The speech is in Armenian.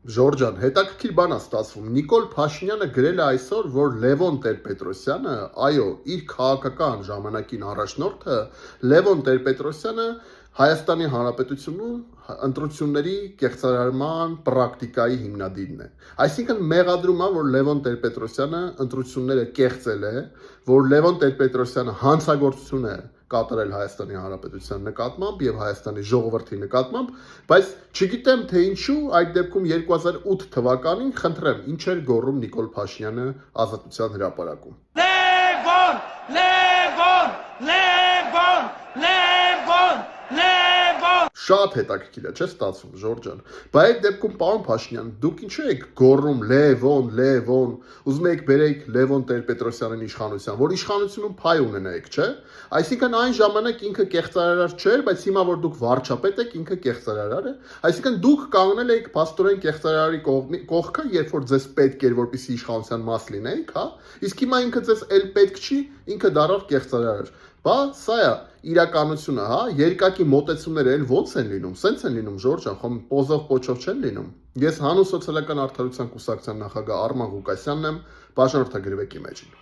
Ժորժան, հետաքրքիր բան է ստացվում։ Նիկոլ Փաշինյանը գրել է այսօր, որ Լևոն Տեր-Պետրոսյանը, այո, իր քաղաքական ժամանակին առաջնորդը Լևոն Տեր-Պետրոսյանը Հայաստանի Հանրապետությունում ընտրությունների կեղծարարման պրակտիկայի հիմնադիրն է։ Այսինքն մեղադրում է, որ Լևոն Տեր-Պետրոսյանը ընտրությունները կեղծել է, որ Լևոն Տեր-Պետրոսյանը հանցագործություն է կատարել Հայաստանի Հանրապետության նկատմամբ եւ Հայաստանի ժողովրդի նկատմամբ, բայց չգիտեմ թե ինչու այդ դեպքում 2008 թվականին խնդրեմ, ինչ էր գոռում Նիկոլ Փաշինյանը Ազատության հրապարակում։ Լևոն, Լևոն, Լևոն, Լևոն, Լևոն։ Շատ հետաքրքիր է, չէ՞ ստացվում, Ժորժան։ Բայց այդ դեպքում, պարոն Փաշինյան, դուք ինչու եք գոռում Լևոն, Լևոն, ուզում եք բերեք Լևոն Տեր-Պետրոսյանին իշխանության, որ իշխանությունում փայ ունենայիք, չէ՞։ Այսինքն այն ժամանակ ինքը կեղծարարար չէր, բայց հիմա որ դուք վարչապետ եք, ինքը կեղծարարար է։ Այսինքն դուք կանգնել եք փաստորեն կեղծարարի կողքը, երբ որ ձեզ պետք էր, որպեսզի իշխանության մաս լինեիք, հա։ Իսկ հիմա ինքը ձեզ էլ պետք չի, ինքը դառավ կեղծարար։ Բա սա է իրականությունը, հա, երկակի մոտեցումները էլ ո՞նց են լինում, սենց են լինում, Ժորժան, խոմ պոզով պոչով չեն լինում։ Ես Հանուն սոցիալական արդարության կուսակցության նախագահ Արման Ղուկասյանն եմ, բաժանորդագրվեք իմեջին։